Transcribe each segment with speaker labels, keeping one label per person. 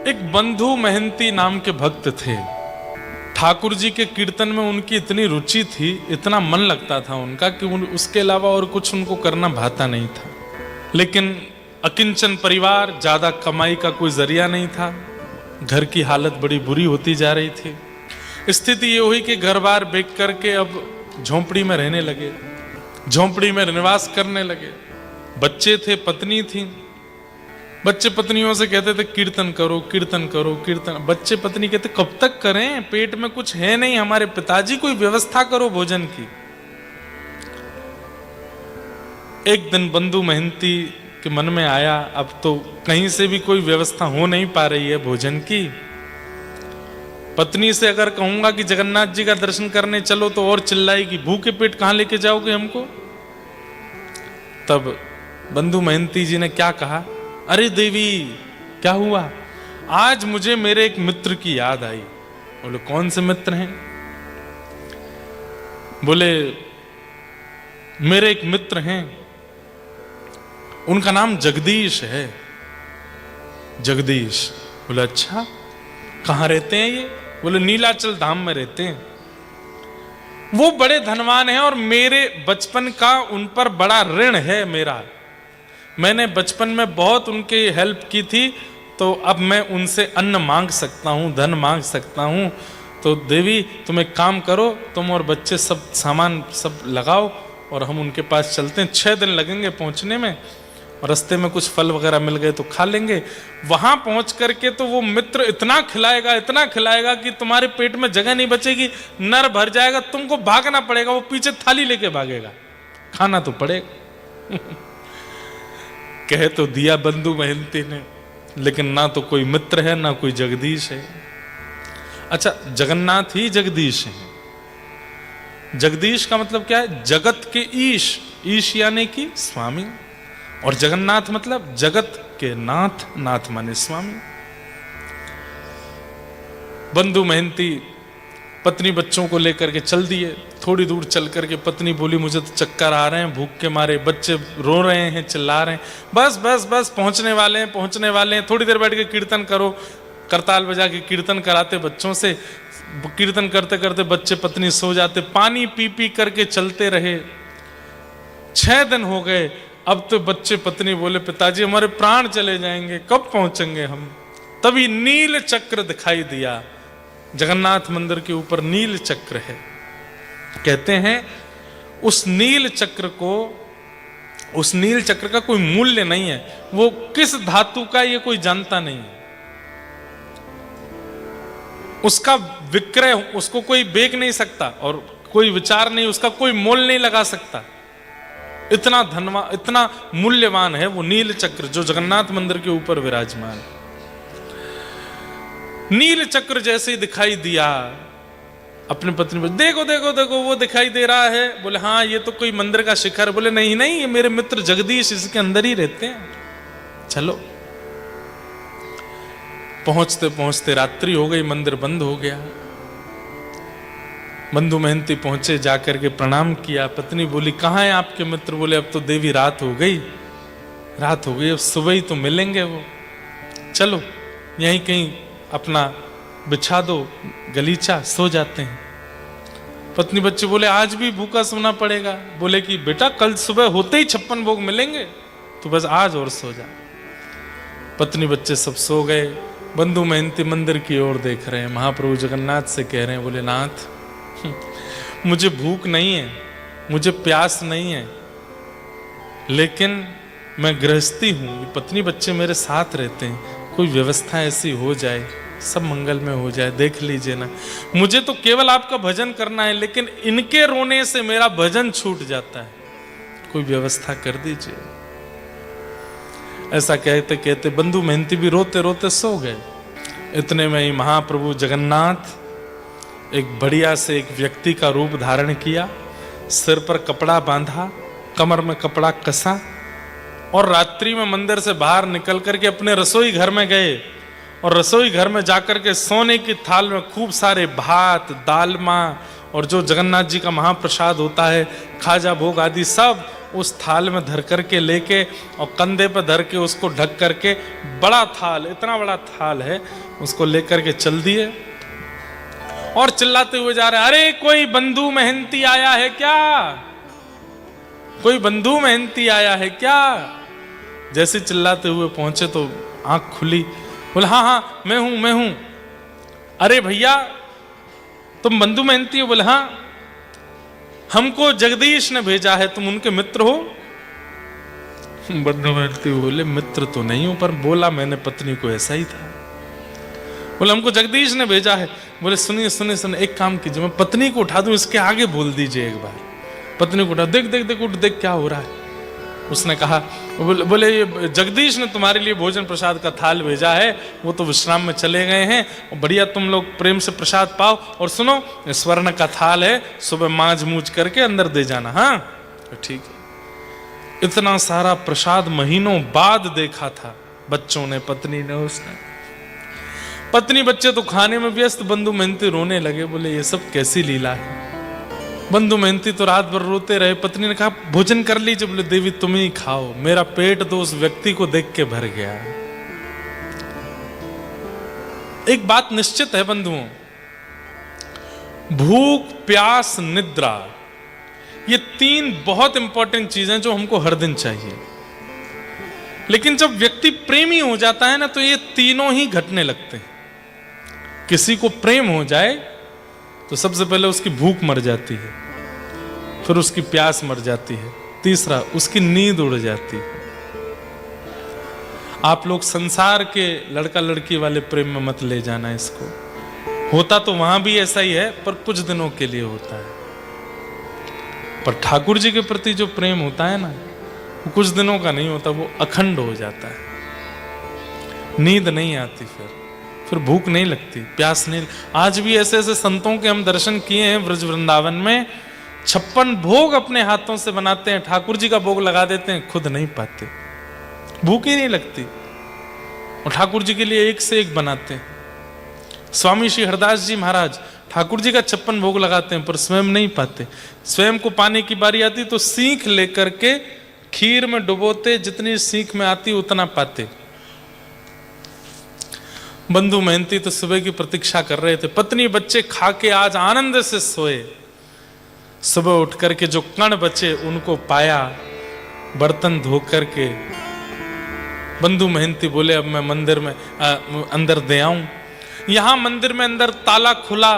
Speaker 1: एक बंधु महंती नाम के भक्त थे। ठाकुर जी के कीर्तन में उनकी इतनी रुचि थी, इतना मन लगता था उनका कि उसके अलावा और कुछ उनको करना भाता नहीं था। लेकिन अकिंचन परिवार, ज्यादा कमाई का कोई जरिया नहीं था, घर की हालत बड़ी बुरी होती जा रही थी। स्थिति ये हुई कि घर बार बेच करके अब झोंपड़ी में रहने लगे, झोंपड़ी में निवास करने लगे। बच्चे थे, पत्नी थी। बच्चे पत्नियों से कहते थे कीर्तन करो, कीर्तन करो, कीर्तन। बच्चे पत्नी कहते कब तक करें, पेट में कुछ है नहीं, हमारे पिताजी कोई व्यवस्था करो भोजन की। एक दिन बंधु महंती के मन में आया, अब तो कहीं से भी कोई व्यवस्था हो नहीं पा रही है भोजन की। पत्नी से अगर कहूंगा कि जगन्नाथ जी का दर्शन करने चलो तो और चिल्लाएगी, भूखे पेट कहां लेके जाओगे हमको। तब बंधु महंती जी ने क्या कहा, अरे देवी क्या हुआ, आज मुझे मेरे एक मित्र की याद आई। बोले कौन से मित्र हैं? बोले मेरे एक मित्र हैं, उनका नाम जगदीश है। जगदीश। बोले अच्छा, कहां रहते हैं ये? बोले नीलाचल धाम में रहते हैं। वो बड़े धनवान हैं और मेरे बचपन का उन पर बड़ा ऋण है मेरा। मैंने बचपन में बहुत उनकी हेल्प की थी, तो अब मैं उनसे अन्न मांग सकता हूँ, धन मांग सकता हूँ। तो देवी तुम एक काम करो, तुम और बच्चे सब सामान सब लगाओ और हम उनके पास चलते हैं। 6 दिन लगेंगे पहुँचने में, और रास्ते में कुछ फल वगैरह मिल गए तो खा लेंगे। वहां पहुंच करके तो वो मित्र इतना खिलाएगा कि तुम्हारे पेट में जगह नहीं बचेगी, नर भर जाएगा, तुमको भागना पड़ेगा, वो पीछे थाली लेके भागेगा, खाना तो पड़ेगा। कह तो दिया बंधु महंती ने, लेकिन ना तो कोई मित्र है ना कोई जगदीश है। अच्छा, जगन्नाथ ही जगदीश है। जगदीश का मतलब क्या है? जगत के ईश, ईश यानी कि स्वामी, और जगन्नाथ मतलब जगत के नाथ, नाथ माने स्वामी। बंधु महंती पत्नी बच्चों को लेकर के चल दिए। थोड़ी दूर चल करके पत्नी बोली मुझे तो चक्कर आ रहे हैं भूख के मारे, बच्चे रो रहे हैं, चिल्ला रहे हैं, बस बस बस पहुंचने वाले हैं, पहुंचने वाले हैं, थोड़ी देर बैठ के कीर्तन करो। करताल बजा के कीर्तन कराते बच्चों से, कीर्तन करते करते बच्चे पत्नी सो जाते। पानी पी पी करके चलते रहे। 6 दिन हो गए। अब तो बच्चे पत्नी बोले पिताजी हमारे प्राण चले जाएंगे, कब पहुंचेंगे हम? तभी नील चक्र दिखाई दिया। जगन्नाथ मंदिर के ऊपर नील चक्र है। कहते हैं उस नील चक्र का कोई मूल्य नहीं है, वो किस धातु का ये कोई जानता नहीं है। उसका विक्रय उसको कोई बेच नहीं सकता और कोई विचार नहीं, उसका कोई मोल नहीं लगा सकता। इतना धनवान, इतना मूल्यवान है वो नील चक्र जो जगन्नाथ मंदिर के ऊपर विराजमान है। नील चक्र जैसे ही दिखाई दिया, अपनी पत्नी बोले देखो देखो देखो वो दिखाई दे रहा है। बोले हाँ ये तो कोई मंदिर का शिखर है। बोले नहीं नहीं, ये मेरे मित्र जगदीश इसके अंदर ही रहते हैं, चलो। पहुंचते पहुंचते रात्रि हो गई, मंदिर बंद हो गया। बंधु महंती पहुंचे, जाकर के प्रणाम किया। पत्नी बोली कहाँ है आपके मित्र? बोले अब तो देवी रात हो गई, रात हो गई, अब सुबह ही तो मिलेंगे वो, चलो यहीं कहीं अपना बिछा दो गलीचा, सो जाते हैं। पत्नी बच्चे बोले आज भी भूखा सोना पड़ेगा। बोले कि बेटा कल सुबह होते ही 56 भोग मिलेंगे, तो बस आज और सो जा। पत्नी बच्चे सब सो गए। बंधु महंती मंदिर की ओर देख रहे हैं। महाप्रभु जगन्नाथ से कह रहे हैं, बोले नाथ मुझे भूख नहीं है, मुझे प्यास नहीं है, लेकिन मैं गृहस्थी हूं, पत्नी बच्चे मेरे साथ रहते हैं, कोई व्यवस्था ऐसी हो जाए, सब मंगल में हो जाए, देख लीजिए ना। मुझे तो केवल आपका भजन करना है, लेकिन इनके रोने से मेरा भजन छूट जाता है, कोई व्यवस्था कर दीजिए। ऐसा कहते कहते बंधु महंती भी रोते रोते सो गए। इतने में ही महाप्रभु जगन्नाथ एक बढ़िया से एक व्यक्ति का रूप धारण किया, सिर पर कपड़ा बांधा, कमर में कपड़ा कसा, और रात्रि में मंदिर से बाहर निकल करके अपने रसोई घर में गए। और रसोई घर में जाकर के सोने की थाल में खूब सारे भात, दालमा और जो जगन्नाथ जी का महाप्रसाद होता है, खाजा भोग आदि सब उस थाल में धर करके लेके और कंधे पर धर के उसको ढक करके, बड़ा थाल, इतना बड़ा थाल है, उसको लेकर के चल दिए और चिल्लाते हुए जा रहे, अरे कोई बंधु मेहनती आया है क्या, कोई बंधु मेहनती आया है क्या। जैसे चिल्लाते हुए पहुंचे तो आंख खुली, बोले हाँ हाँ मैं हूं। अरे भैया तुम बंधु मेहनती हो? बोले हाँ, हमको जगदीश ने भेजा है, तुम उनके मित्र हो? बंधु मेहनती बोले मित्र तो नहीं हूं, पर बोला मैंने पत्नी को ऐसा ही था। बोले हमको जगदीश ने भेजा है। बोले सुनिए, एक काम कीजिए, मैं पत्नी को उठा दूं, इसके आगे बोल दीजिए एक बार। पत्नी को उठा, देख उठ, देख क्या हो रहा है। उसने कहा, बोले ये जगदीश ने तुम्हारे लिए भोजन प्रसाद का थाल भेजा है, वो तो विश्राम में चले गए हैं, और बढ़िया तुम लोग प्रेम से प्रसाद पाओ, और सुनो स्वर्ण का थाल है, सुबह मांझ मूझ करके अंदर दे जाना। हाँ ठीक है। इतना सारा प्रसाद महीनों बाद देखा था बच्चों ने, पत्नी ने, उसने। पत्नी बच्चे तो खाने में व्यस्त, बंधु मेहनती रोने लगे। बोले ये सब कैसी लीला है। बंधु मेहनती तो रात भर रोते रहे। पत्नी ने कहा भोजन कर लीजिए। बोले देवी तुम ही खाओ, मेरा पेट तो उस व्यक्ति को देख के भर गया। एक बात निश्चित है बंधुओं, भूख, प्यास, निद्रा, ये 3 बहुत इंपॉर्टेंट चीजें जो हमको हर दिन चाहिए। लेकिन जब व्यक्ति प्रेमी हो जाता है ना, तो ये तीनों ही घटने लगते हैं। किसी को प्रेम हो जाए तो सबसे पहले उसकी भूख मर जाती है, फिर उसकी प्यास मर जाती है, तीसरा उसकी नींद उड़ जाती है। आप लोग संसार के लड़का लड़की वाले प्रेम में मत ले जाना इसको। होता तो वहां भी ऐसा ही है, पर कुछ दिनों के लिए होता है। पर ठाकुर जी के प्रति जो प्रेम होता है ना, वो कुछ दिनों का नहीं होता, वो अखंड हो जाता है। नींद नहीं आती, फिर भूख नहीं लगती, प्यास नहीं। आज भी ऐसे ऐसे संतों के हम दर्शन किए हैं ब्रज वृंदावन में, 56 भोग अपने हाथों से बनाते हैं, ठाकुर जी का भोग लगा देते हैं, खुद नहीं पाते, भूख ही नहीं लगती, और ठाकुर जी के लिए एक से एक बनाते हैं। स्वामी श्री हरदास जी महाराज ठाकुर जी का 56 भोग लगाते हैं, पर स्वयं नहीं पाते। स्वयं को पाने की बारी आती तो सीख लेकर के खीर में डुबोते, जितनी सीख में आती उतना पाते। बंधु मेहनती तो सुबह की प्रतीक्षा कर रहे थे। पत्नी बच्चे खा के आज आनंद से सोए। सुबह उठ करके जो कण बचे उनको पाया, बर्तन धो करके। बंधु मेहनती बोले अब मैं मंदिर में अंदर दे आऊं। यहां मंदिर में अंदर ताला खुला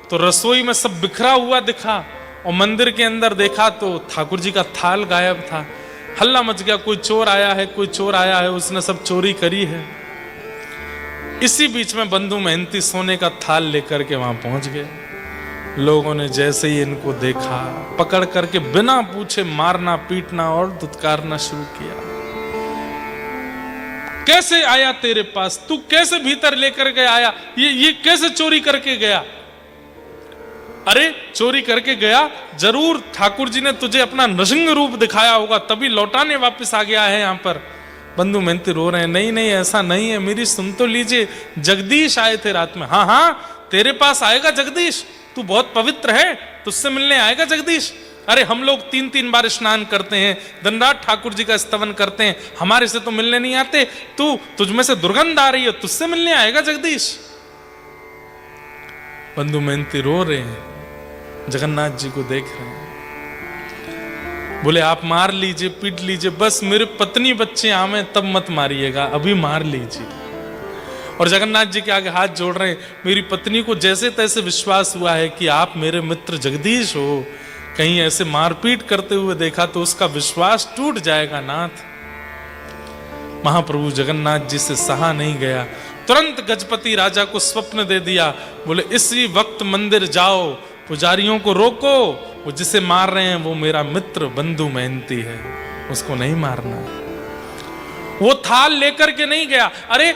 Speaker 1: तो रसोई में सब बिखरा हुआ दिखा, और मंदिर के अंदर देखा तो ठाकुर जी का थाल गायब था। हल्ला मच गया, कोई चोर आया है, कोई चोर आया है, उसने सब चोरी करी है। इसी बीच में बंधु मेहनती सोने का थाल लेकर के वहां पहुंच गए। लोगों ने जैसे ही इनको देखा, पकड़ करके बिना पूछे मारना, पीटना और धुतकारना शुरू किया। कैसे आया तेरे पास, तू कैसे भीतर लेकर के आया, ये कैसे चोरी करके गया? अरे चोरी करके गया जरूर, ठाकुर जी ने तुझे अपना नृसिंह रूप दिखाया होगा, तभी लौटाने वापस आ गया है यहां पर। बंधु मेहनती रो रहे हैं, नहीं नहीं ऐसा नहीं है, मेरी सुन तो लीजिए, जगदीश आए थे रात में। हाँ हाँ तेरे पास आएगा जगदीश, तू बहुत पवित्र है, तुझसे मिलने आएगा जगदीश। अरे हम लोग 3-3 बार स्नान करते हैं, दिन रात ठाकुर जी का स्तवन करते हैं, हमारे से तो मिलने नहीं आते, तुझमें से दुर्गंध आ रही है, तुझसे मिलने आएगा जगदीश। बंधु मेहनती रो रहे हैं, जगन्नाथ जी को देख रहे हैं। बोले आप मार लीजिए, पीट लीजिए, बस मेरे पत्नी बच्चे आवे तब मत मारिएगा, अभी मार लीजिए। और जगन्नाथ जी के आगे हाथ जोड़ रहे हैं, मेरी पत्नी को जैसे तैसे विश्वास हुआ है कि आप मेरे मित्र जगदीश हो, कहीं ऐसे मारपीट करते हुए देखा तो उसका विश्वास टूट जाएगा नाथ। महाप्रभु जगन्नाथ जी से सहा नहीं गया, तुरंत गजपति राजा को स्वप्न दे दिया। बोले इसी वक्त मंदिर जाओ, पुजारियों को रोको, वो जिसे मार रहे हैं वो मेरा मित्र बंधु मेहनती है, उसको नहीं मारना। वो थाल लेकर के नहीं गया। अरे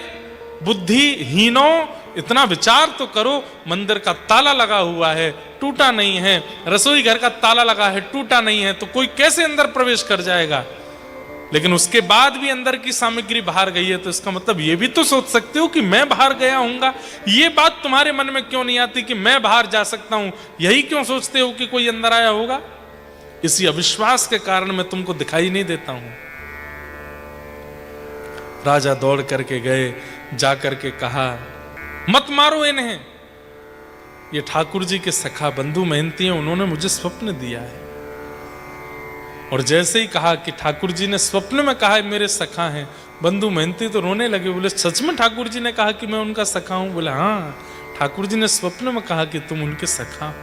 Speaker 1: बुद्धिहीनो, इतना विचार तो करो, मंदिर का ताला लगा हुआ है, टूटा नहीं है, रसोई घर का ताला लगा है, टूटा नहीं है, तो कोई कैसे अंदर प्रवेश कर जाएगा? लेकिन उसके बाद भी अंदर की सामग्री बाहर गई है, तो इसका मतलब ये भी तो सोच सकते हो कि मैं बाहर गया हूंगा। ये बात तुम्हारे मन में क्यों नहीं आती कि मैं बाहर जा सकता हूं? यही क्यों सोचते हो कि कोई अंदर आया होगा? इसी अविश्वास के कारण मैं तुमको दिखाई नहीं देता हूं। राजा दौड़ करके गए, जा करके कहा मत मारो इन्हें, ये ठाकुर जी के सखा बंधु मेहनती हैं, उन्होंने मुझे स्वप्न दिया है। और जैसे ही कहा कि ठाकुर जी ने स्वप्न में कहा मेरे सखा हैं, बंधु मेहनती तो रोने लगे। बोले सच में ठाकुर जी ने कहा कि मैं उनका सखा हूं? बोले हाँ, ठाकुर जी ने स्वप्न में कहा कि तुम उनके सखा हो।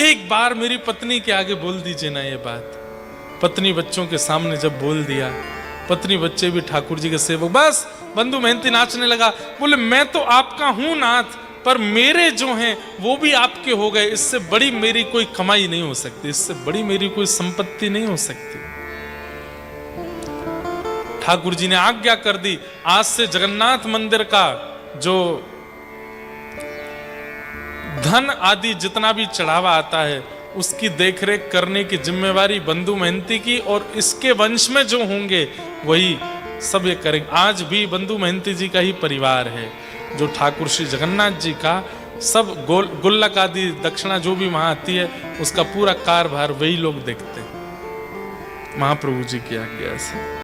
Speaker 1: एक बार मेरी पत्नी के आगे बोल दीजिए ना ये बात। पत्नी बच्चों के सामने जब बोल दिया, पत्नी बच्चे भी ठाकुर जी के सेवक, बस बंधु मेहनती नाचने लगा। बोले मैं तो आपका हूं नाथ, पर मेरे जो हैं वो भी आपके हो गए, इससे बड़ी मेरी कोई कमाई नहीं हो सकती, इससे बड़ी मेरी कोई संपत्ति नहीं हो सकती। ठाकुर जी ने आज्ञा कर दी, आज से जगन्नाथ मंदिर का जो धन आदि जितना भी चढ़ावा आता है उसकी देखरेख करने की जिम्मेवारी बंधु मेहनती की, और इसके वंश में जो होंगे वही सब ये करेंगे। आज भी बंधु मेहनती जी का ही परिवार है जो ठाकुर श्री जगन्नाथ जी का सब गुल्लक आदि दक्षिणा जो भी वहां आती है उसका पूरा कारभार वही लोग देखते हैं, महाप्रभु जी की आज्ञा से।